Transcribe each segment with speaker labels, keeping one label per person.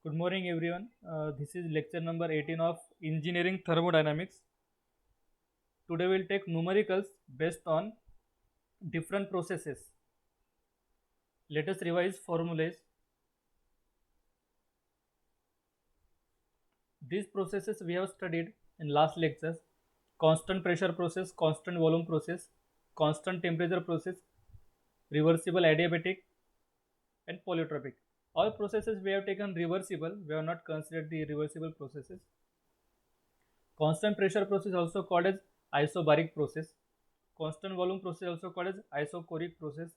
Speaker 1: Good morning, everyone. This is lecture number 18 of Engineering Thermodynamics. Today, we'll take numericals based on different processes. Let us revise formulas. These processes we have studied in last lectures: constant pressure process, constant volume process, constant temperature process, reversible adiabatic, and polytropic. All processes we have taken reversible, we have not considered the irreversible processes. Constant pressure process also called as isobaric process. Constant volume process also called as isochoric process.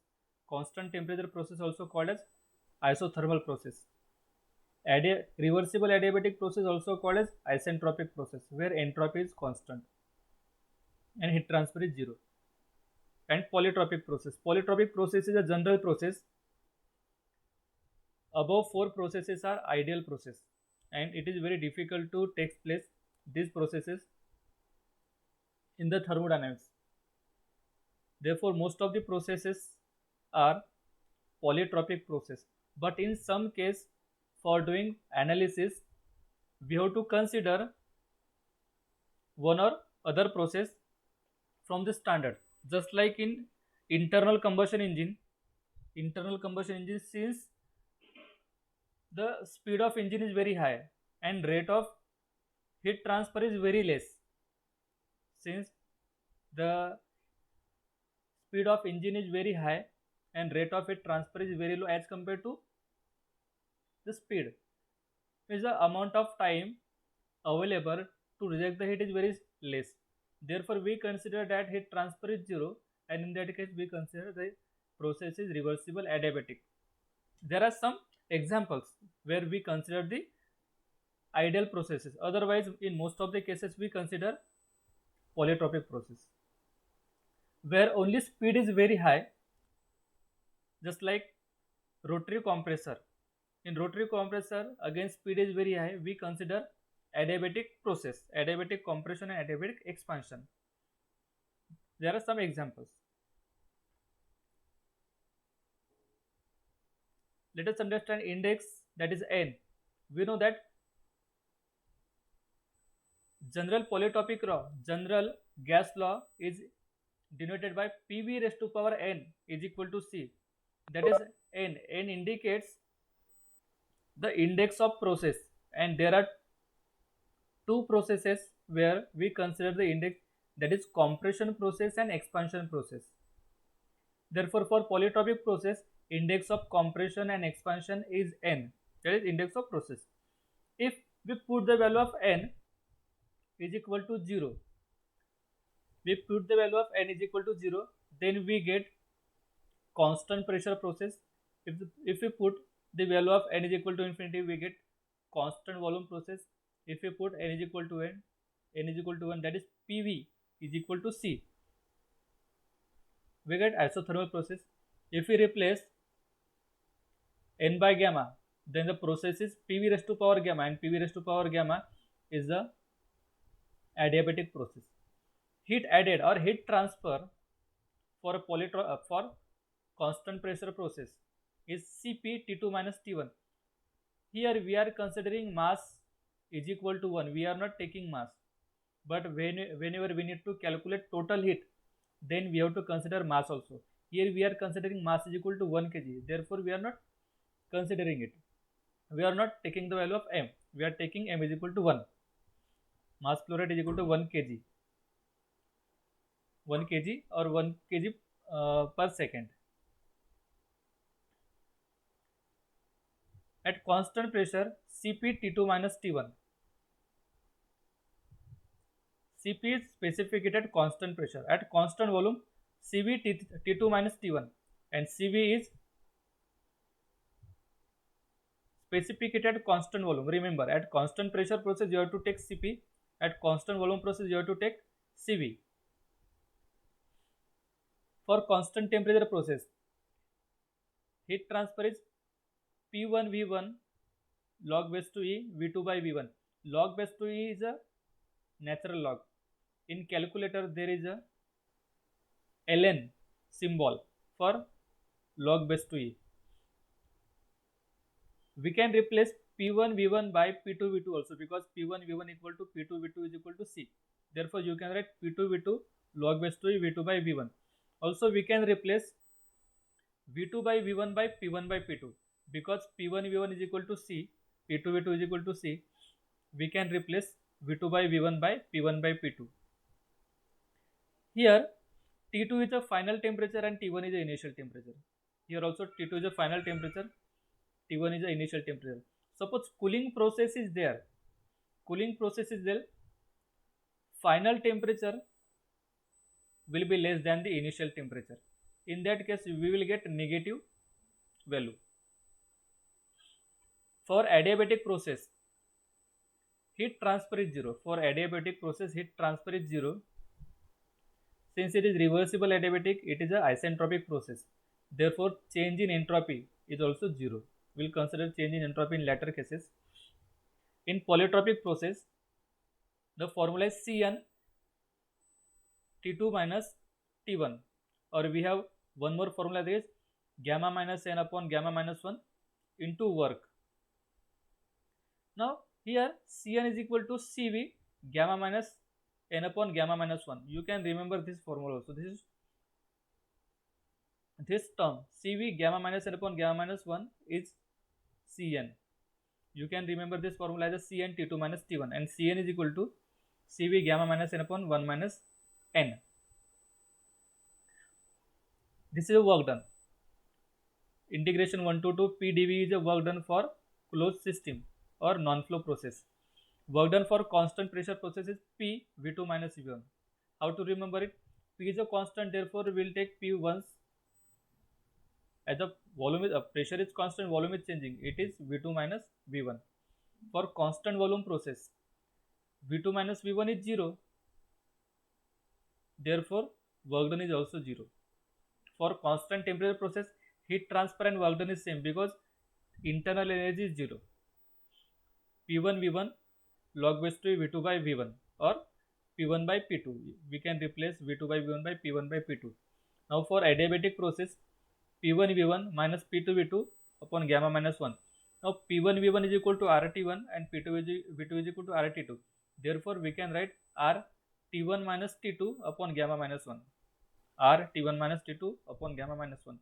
Speaker 1: Constant temperature process also called as isothermal process. Reversible adiabatic process also called as isentropic process, where entropy is constant and heat transfer is zero. And polytropic process. Polytropic process is a general process. Above four processes are ideal process, and it is very difficult to take place these processes in the thermodynamics. Therefore, most of the processes are polytropic process. But in some case, for doing analysis, we have to consider one or other process from the standard. Just like in internal combustion engine, since the speed of engine is very high and rate of heat transfer is very less, since the speed of engine is very high and rate of heat transfer is very low as compared to the speed, is the amount of time available to reject the heat is very less. Therefore, we consider that heat transfer is zero, and in that case, we consider the process is reversible adiabatic. There are some examples where we consider the ideal processes. Otherwise, in most of the cases, we consider polytropic process, where only speed is very high, just like rotary compressor. In rotary compressor, again speed is very high, we consider adiabatic process, adiabatic compression and adiabatic expansion. There are some examples. Let us understand index, that is N. We know that general gas law is denoted by PV raised to power N is equal to C. That is N. N indicates the index of process, and there are two processes where we consider the index, that is compression process and expansion process. Therefore, for polytropic process, index of compression and expansion is N, that is index of process. If we put the value of N is equal to 0, then we get constant pressure process. If we put the value of N is equal to infinity, we get constant volume process. If we put N is equal to N is equal to 1, that is PV is equal to C, we get isothermal process. If we replace N by gamma, then the process is PV raised to power gamma, and PV raised to power gamma is the adiabatic process. Heat added or heat transfer for for constant pressure process is Cp T2 minus T1. Here we are considering mass is equal to 1. We are not taking mass. But whenever we need to calculate total heat, then we have to consider mass also. Here we are considering mass is equal to 1 kg. Therefore, we are not considering it. We are not taking the value of m. We are taking m is equal to 1. Mass flow rate is equal to 1 kg. 1 kg or 1 kg per second. At constant pressure, Cp T2 minus T1. Cp is specified at constant pressure. At constant volume, Cv T2 minus T1, and Cv is specified at constant volume. Remember, at constant pressure process you have to take Cp. At constant volume process you have to take Cv. For constant temperature process, heat transfer is P1 V1 log base to E V2 by V1. Log base to E is a natural log. In calculator there is a ln symbol for log base to E. We can replace P1 V1 by P2 V2 also, because P1 V1 equal to P2 V2 is equal to C. Therefore, you can write P2 V2 log base 2 V2 by V1. Also, we can replace V2 by V1 by P1 by P2, because P1 V1 is equal to C, P2 V2 is equal to C. We can replace V2 by V1 by P1 by P2. Here, T2 is the final temperature and T1 is the initial temperature. Here also T2 is the final temperature, T1 is the initial temperature. Suppose cooling process is there. Cooling process is there. Final temperature will be less than the initial temperature. In that case, we will get negative value. For adiabatic process, heat transfer is 0. For adiabatic process, heat transfer is 0. Since it is reversible adiabatic, it is an isentropic process. Therefore, change in entropy is also 0. We will consider change in entropy in later cases. In polytropic process, the formula is Cn T2 minus T1, or we have one more formula, that is gamma minus n upon gamma minus 1 into work. Now here Cn is equal to Cv gamma minus n upon gamma minus 1. You can remember this formula also. This term Cv gamma minus n upon gamma minus 1 is Cn. You can remember this formula as a Cn T2 minus T1, and Cn is equal to Cv gamma minus n upon 1 minus n. This is a work done. Integration 1 to 2 P dV is a work done for closed system or non-flow process. Work done for constant pressure process is P V2 minus V1. How to remember it? P is a constant, therefore we will take P once. As the volume is pressure is constant, volume is changing, it is V2 minus V1. For constant volume process, V2 minus V1 is 0. Therefore, work done is also 0. For constant temperature process, heat transfer and work done is same, because internal energy is 0. P1 V1 log base 2 V2 by V1, or P1 by P2. We can replace V2 by V1 by P1 by P2. Now for adiabatic process, P1 V1 minus P2 V2 upon gamma minus 1. Now P1 V1 is equal to RT1 and P2 V2 is equal to RT2. Therefore, we can write RT1 minus T2 upon gamma minus 1. RT1 minus T2 upon gamma minus 1.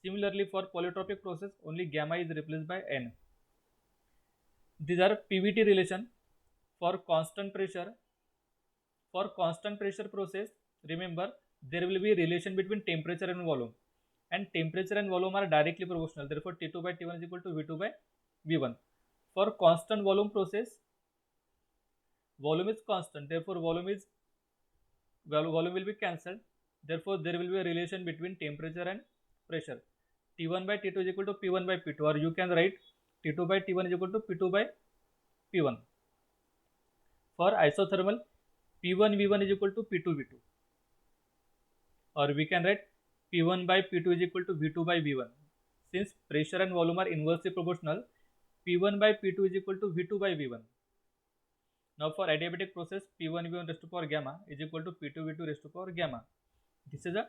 Speaker 1: Similarly, for polytropic process, only gamma is replaced by N. These are PVT relation for constant pressure. For constant pressure process, remember there will be a relation between temperature and volume, and temperature and volume are directly proportional. Therefore, T2 by T1 is equal to V2 by V1. For constant volume process, volume is constant. Therefore, volume will be cancelled. Therefore, there will be a relation between temperature and pressure. T1 by T2 is equal to P1 by P2, or you can write T2 by T1 is equal to P2 by P1. For isothermal, P1 V1 is equal to P2 V2, or we can write P1 by P2 is equal to V2 by V1. Since pressure and volume are inversely proportional, P1 by P2 is equal to V2 by V1. Now for adiabatic process, P1 V1 raised to power gamma is equal to P2 V2 raised to power gamma. This is a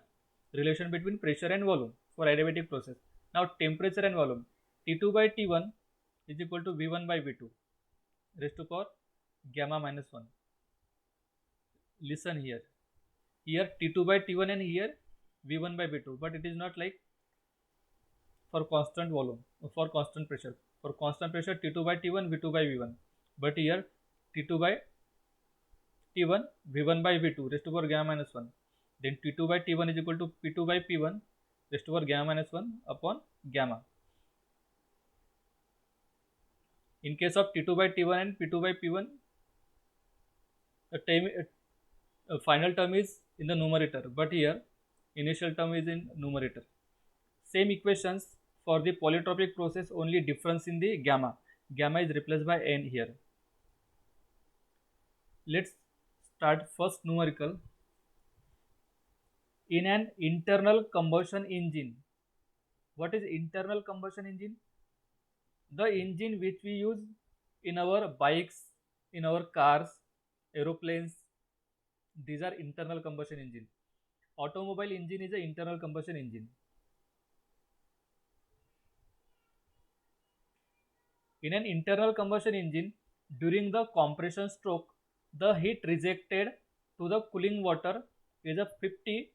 Speaker 1: relation between pressure and volume for adiabatic process. Now temperature and volume, T2 by T1 is equal to V1 by V2 raised to power gamma minus 1. Listen here. Here T2 by T1 and here V1 by V2, but it is not like for constant volume or for constant pressure. For constant pressure, T2 by T1, V2 by V1, but here T2 by T1, V1 by V2 raised to power gamma minus 1. Then T2 by T1 is equal to P2 by P1 raised to power gamma minus 1 upon gamma. In case of T2 by T1 and P2 by P1, the final term is in the numerator, but here initial term is in numerator. Same equations for the polytropic process, only difference in the gamma. Gamma is replaced by N here. Let's start first numerical. In an internal combustion engine, what is internal combustion engine? The engine which we use in our bikes, in our cars, aeroplanes, these are internal combustion engine. Automobile engine is an internal combustion engine. In an internal combustion engine, during the compression stroke, the heat rejected to the cooling water is a 50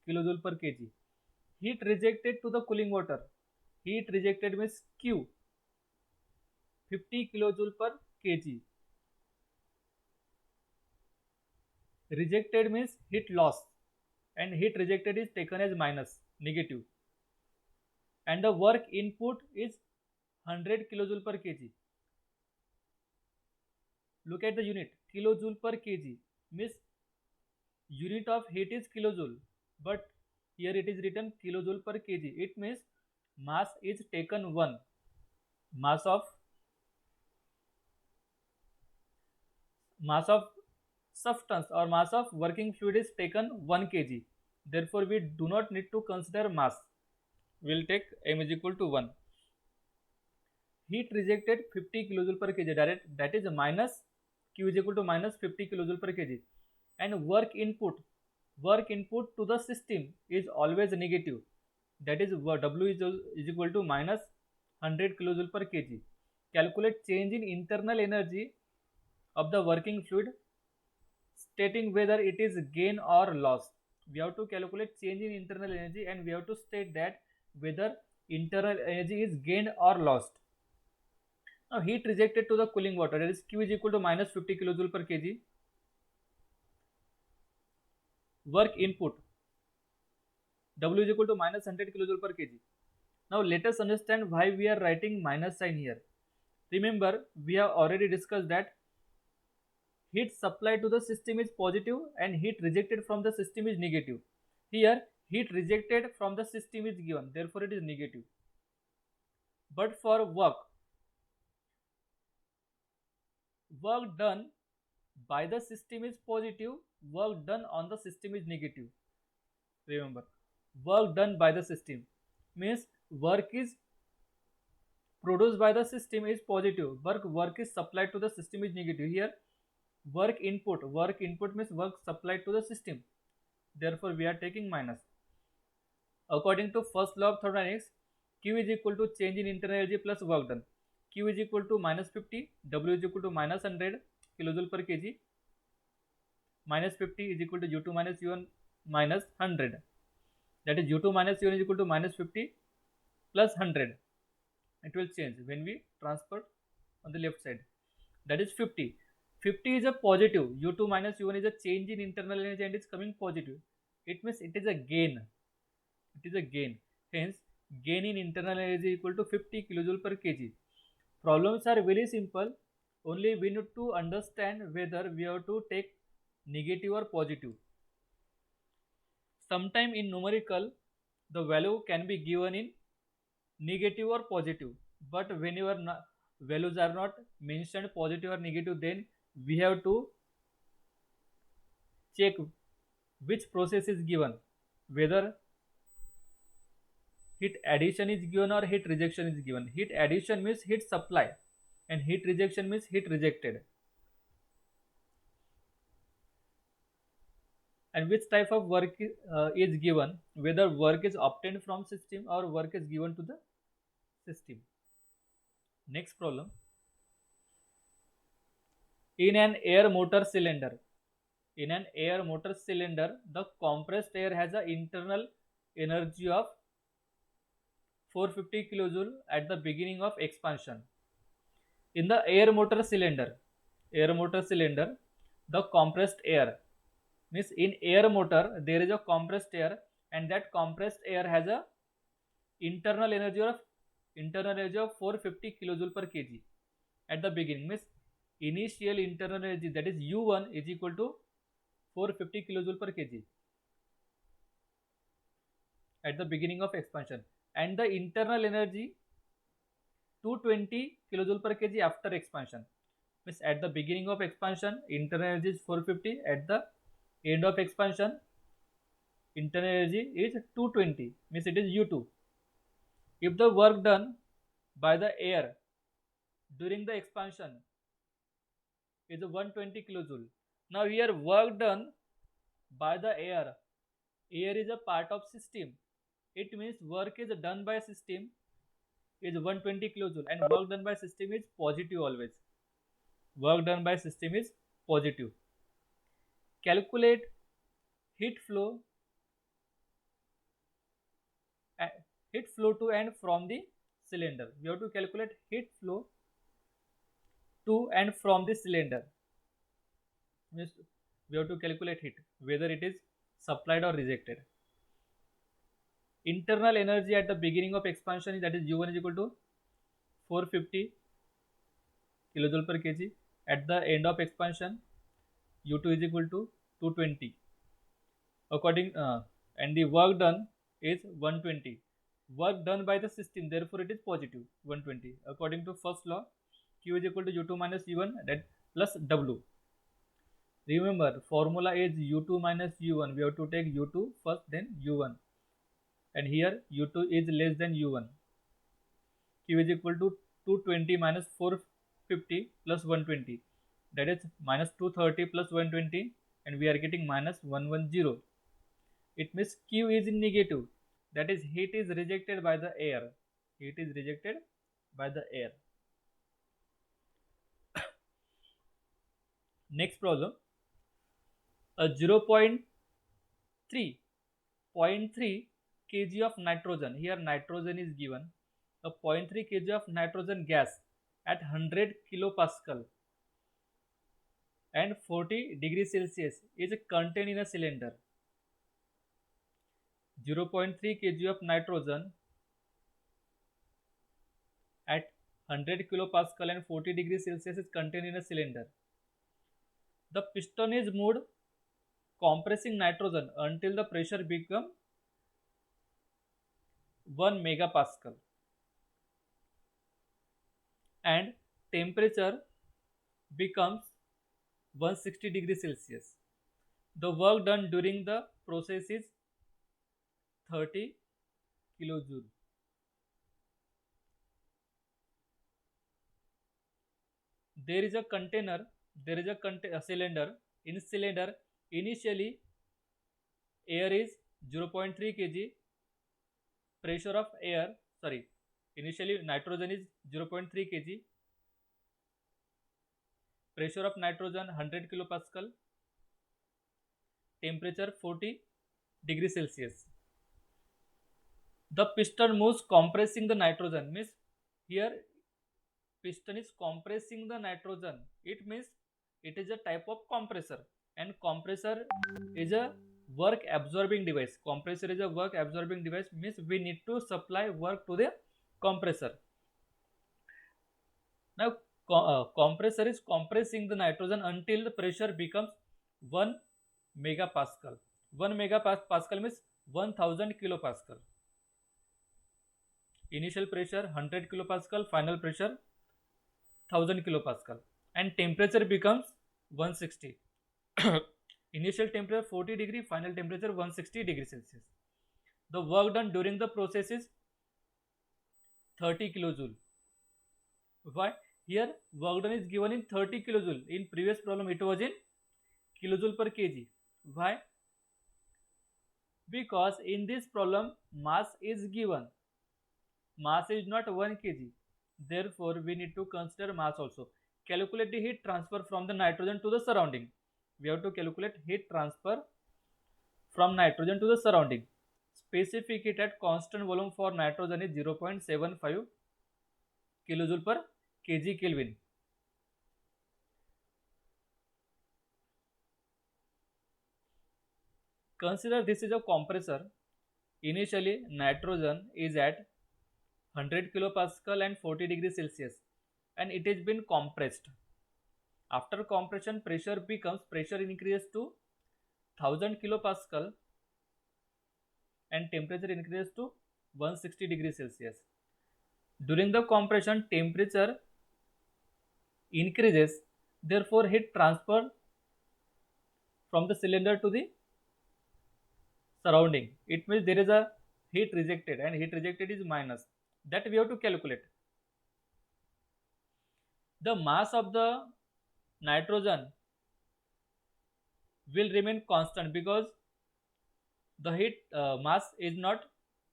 Speaker 1: kilojoule per kg. Heat rejected to the cooling water. Heat rejected means Q, 50 kilojoule per kg. Rejected means heat loss, and heat rejected is taken as minus, negative. And the work input is 100 kilojoule per kg. Look at the unit, kilojoule per kg means unit of heat is kilojoule, but here it is written kilojoule per kg. It means mass is taken 1. Mass of substance or mass of working fluid is taken 1 kg. Therefore, we do not need to consider mass. We will take m is equal to 1. Heat rejected 50 kilojoule per kg, direct, that is minus q is equal to minus 50 kilojoule per kg. And work input to the system is always negative, that is w is equal to minus 100 kilojoule per kg. Calculate change in internal energy of the working fluid, stating whether it is gain or loss. We have to calculate change in internal energy, and we have to state that whether internal energy is gained or lost. Now heat rejected to the cooling water, that is q is equal to minus 50 kilojoule per kg. Work input, w is equal to minus 100 kilojoule per kg. Now let us understand why we are writing minus sign here. Remember, we have already discussed that heat supplied to the system is positive and heat rejected from the system is negative. Here heat rejected from the system is given, therefore it is negative. But for work done by the system is positive, work done on the system is negative. Remember, work done by the system means work is produced by the system is positive, but work is supplied to the system is negative. Here work input means work supplied to the system, therefore we are taking minus. According to first law of thermodynamics, q is equal to change in internal energy plus work done. Q is equal to minus 50, w is equal to minus 100 kilojoule per kg. Minus 50 is equal to u2 minus u1 minus 100, that is u2 minus u1 is equal to minus 50 plus 100. It will change when we transfer on the left side, that is 50. 50 is a positive, u2 minus u1 is a change in internal energy and it's coming positive. It means it is a gain. Hence gain in internal energy equal to 50 kilojoule per kg. Problems are very simple, only we need to understand whether we have to take negative or positive. Sometime in numerical the value can be given in negative or positive, but whenever values are not mentioned positive or negative, then we have to check which process is given, whether heat addition is given or heat rejection is given. Heat addition means heat supply and heat rejection means heat rejected. And which type of work is given, whether work is obtained from system or work is given to the system. Next problem. In an air motor cylinder, the compressed air has an internal energy of 450 kilojoule at the beginning of expansion. In the air motor cylinder, the compressed air means in air motor there is a compressed air, and that compressed air has a internal energy of 450 kilojoule per kg at the beginning. Means initial internal energy, that is u1 is equal to 450 kilojoule per kg at the beginning of expansion, and the internal energy 220 kilojoule per kg after expansion. Means at the beginning of expansion internal energy is 450, at the end of expansion internal energy is 220, means it is u2. If the work done by the air during the expansion is 120 kilojoule. Now here work done by the air is a part of system. It means work is done by system is 120 kilojoule, and work done by system is positive always. Work done by system is positive. Calculate heat flow uh, heat flow to and from the cylinder. We have to calculate heat flow to and from the cylinder. Means we have to calculate heat, whether it is supplied or rejected. Internal energy at the beginning of expansion is, that is U1 is equal to 450 kilojoule per kg. At the end of expansion, U2 is equal to 220. And the work done is 120. Work done by the system, therefore it is positive 120. According to first law, Q is equal to U2 minus U1, that plus W. Remember, formula is U2 minus U1. We have to take U2 first, then U1. And here U2 is less than U1. Q is equal to 220 minus 450 plus 120. That is minus 230 plus 120, and we are getting minus 110. It means Q is negative. That is, heat is rejected by the air. Heat is rejected by the air. Next problem. A 0.3 kg of nitrogen. Here nitrogen is given. A 0.3 kg of nitrogen gas at 100 kilopascal and 40 degrees Celsius is contained in a cylinder. 0.3 kg of nitrogen at 100 kilopascal and 40 degrees Celsius is contained in a cylinder. The piston is moved compressing nitrogen until the pressure becomes 1 megapascal and temperature becomes 160 degrees Celsius. The work done during the process is 30 kilojoule. There is a cylinder. In cylinder, initially air is 0.3 kg. Pressure of air, initially nitrogen is 0.3 kg. Pressure of nitrogen 100 kilopascal. Temperature 40 degrees Celsius. The piston moves compressing the nitrogen. Means here piston is compressing the nitrogen. It means it is a type of compressor, and compressor is a work absorbing device. Compressor is a work absorbing device, means we need to supply work to the compressor. Now compressor is compressing the nitrogen until the pressure becomes 1 megapascal. 1 megapascal means 1000 kilopascal. Initial pressure 100 kilopascal, final pressure 1000 kilopascal, and temperature becomes 160. Initial temperature 40 degree, final temperature 160 degrees Celsius. The work done during the process is 30 kilojoule. Why? Here work done is given in 30 kilojoule. In previous problem it was in kilojoule per kg. Why? Because in this problem mass is given. Mass is not 1 kg. Therefore, we need to consider mass also. Calculate the heat transfer from the nitrogen to the surrounding. We have to calculate heat transfer from nitrogen to the surrounding. Specific heat at constant volume for nitrogen is 0.75 kilojoule per kg Kelvin. Consider this is a compressor. Initially, nitrogen is at 100 kilopascal and 40 degrees Celsius, and it has been compressed. After compression, pressure increases to 1000 kilopascal and temperature increases to 160 degrees Celsius. During the compression, temperature increases, therefore heat transfer from the cylinder to the surrounding. It means there is a heat rejected, and heat rejected is minus. That we have to calculate. The mass of the nitrogen will remain constant because the heat mass is not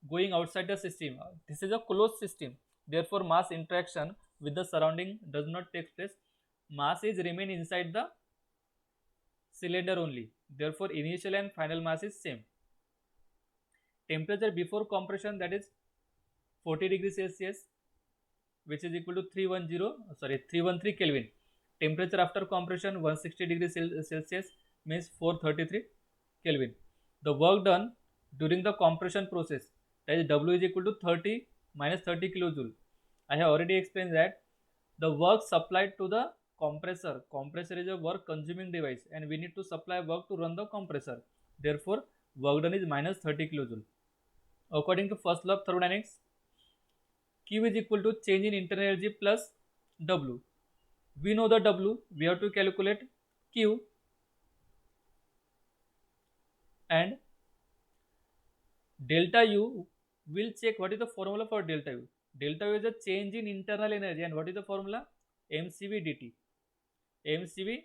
Speaker 1: going outside the system. This is a closed system. Therefore, mass interaction with the surrounding does not take place. Mass is remain inside the cylinder only. Therefore, initial and final mass is same. Temperature before compression, that is 40 degrees Celsius, which is equal to 313 Kelvin. Temperature after compression 160 degrees Celsius means 433 Kelvin. The work done during the compression process, that is W is equal to 30 minus 30 kilojoule. I have already explained that the work supplied to the compressor. Compressor is a work consuming device and we need to supply work to run the compressor. Therefore, work done is minus 30 kilojoule. According to first law of thermodynamics, Q is equal to change in internal energy plus W. We know the W, we have to calculate Q, and delta U, will check what is the formula for delta U. Delta U is a change in internal energy, and what is the formula? mCv dt. mCv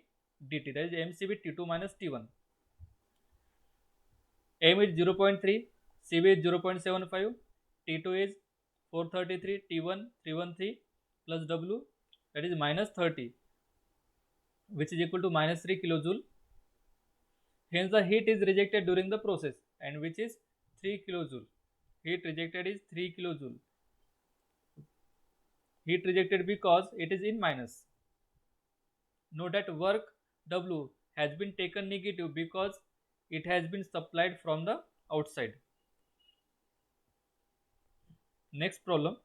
Speaker 1: dt, that is mCv T2 minus T1. m is 0.3, Cv is 0.75, T2 is 433, T1 313 plus W, that is minus 30, which is equal to minus 3 kilojoule. Hence the heat is rejected during the process, and which is 3 kilojoule. Heat rejected is 3 kilojoule. Heat rejected because it is in minus. Note that work W has been taken negative because it has been supplied from the outside. Next problem.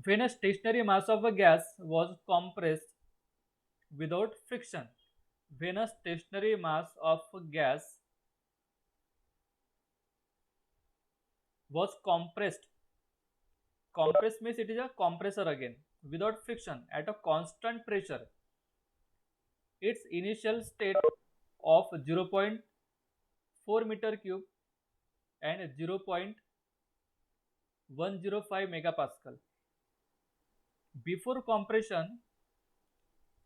Speaker 1: When a stationary mass of a gas was compressed without friction, when a stationary mass of a gas was compressed means it is a compressor again, without friction at a constant pressure, its initial state of 0.4 meter cube and 0.105 megapascal. Before compression,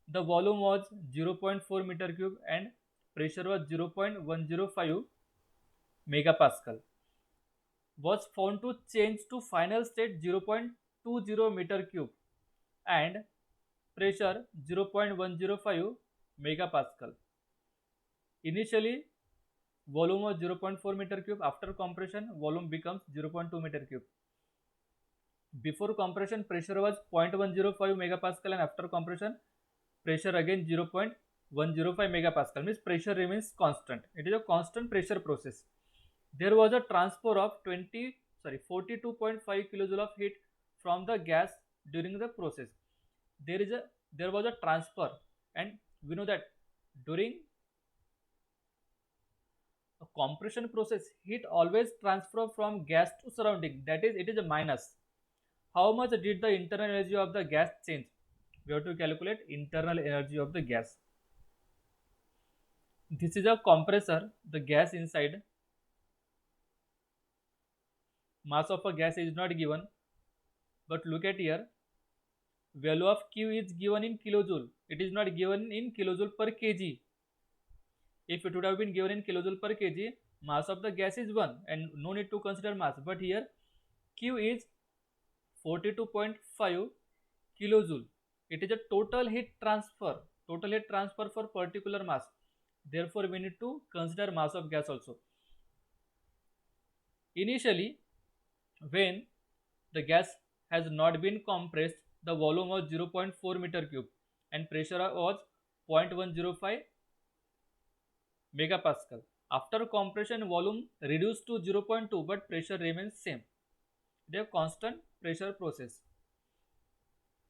Speaker 1: the volume was 0.4 meter cube and pressure was 0.105 megapascal. Was found to change to final state 0.20 meter cube and pressure 0.105 megapascal. Initially, volume was 0.4 meter cube. After compression, volume becomes 0.2 meter cube. Before compression, pressure was 0.105 megapascal, and after compression, pressure again 0.105 megapascal. Means pressure remains constant. It is a constant pressure process. There was a transfer of 42.5 kilojoule of heat from the gas during the process. There was a transfer, and we know that during a compression process, heat always transfer from gas to surrounding. That is, it is a minus. How much did the internal energy of the gas change? We have to calculate internal energy of the gas. This is a compressor. The gas inside, mass of a gas is not given, but look at here, value of Q is given in kilojoule. It is not given in kilojoule per kg. If it would have been given in kilojoule per kg, mass of the gas is 1 and no need to consider mass. But here Q is 42.5 kilojoule. It is a total heat transfer for particular mass. Therefore, we need to consider mass of gas also. Initially, when the gas has not been compressed, the volume was 0.4 meter cube and pressure was 0.105 megapascal. After compression, volume reduced to 0.2 but pressure remains same. They have constant pressure process.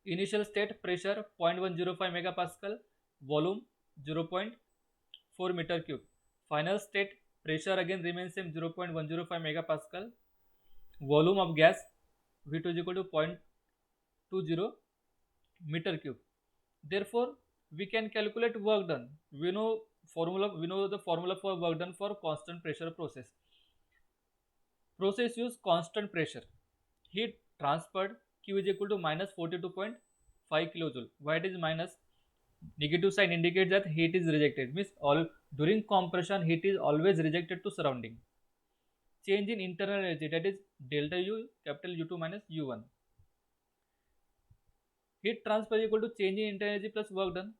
Speaker 1: Initial state pressure 0.105 megapascal, volume 0.4 meter cube. Final state pressure again remains same 0.105 megapascal. Volume of gas V2 is equal to 0.20 meter cube. Therefore, we can calculate work done. We know the formula for work done for constant pressure process. Process use constant pressure. Heat transferred Q is equal to minus 42.5 kilojoule. Why it is minus? Negative sign indicates that heat is rejected. Means during compression heat is always rejected to surrounding. change in internal energy, that is delta U capital U2 minus U1. Heat transfer is equal to change in internal energy plus work done.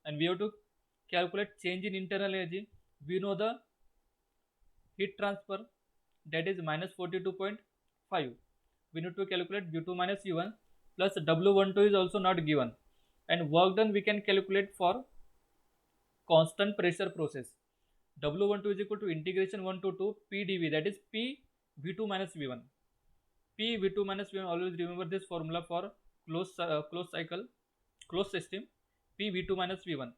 Speaker 1: And we have to calculate change in internal energy. We know the heat transfer, that is minus 42.5. We need to calculate U2 minus U1 plus W12 is also not given. And work done we can calculate for constant pressure process. W12 is equal to integration 1 to 2 P dV, that is P V2 minus V1. P V2 minus V1, always remember this formula for closed cycle, closed system. P V2 minus V1.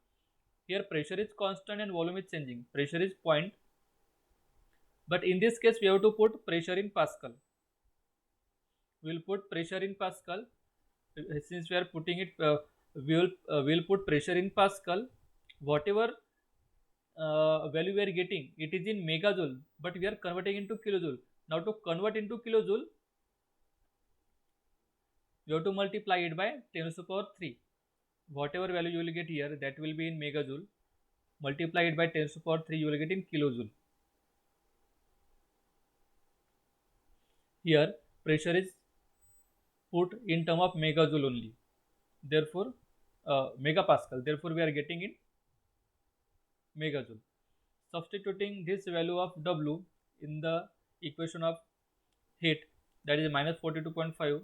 Speaker 1: Here pressure is constant and volume is changing. Pressure is point, but in this case we have to put pressure in Pascal. We will put pressure in Pascal. Since we are putting it, we will put pressure in Pascal. Whatever value we are getting, it is in megajoule, but we are converting into kilojoule. Now to convert into kilojoule, you have to multiply it by 10 to the power 3. Whatever value you will get here, that will be in megajoule. Multiply it by 10 to the power 3, you will get in kilojoule. Here pressure is put in term of megajoule only. Therefore, megapascal. Therefore, we are getting in megajoule. Substituting this value of W in the equation of heat, that is minus 42.5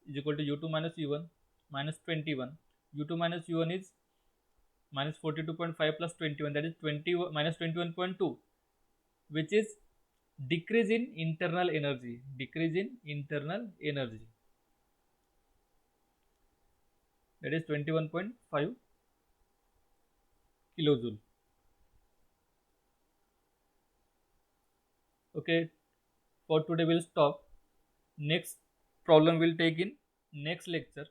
Speaker 1: is equal to U2 minus U1 minus 21. U2 minus U1 is minus 42.5 plus 21, that is 20 minus 21.2, which is decrease in internal energy. Decrease in internal energy, that is 21.5 kilojoule. Okay, for today we'll stop. Next problem we'll take in next lecture.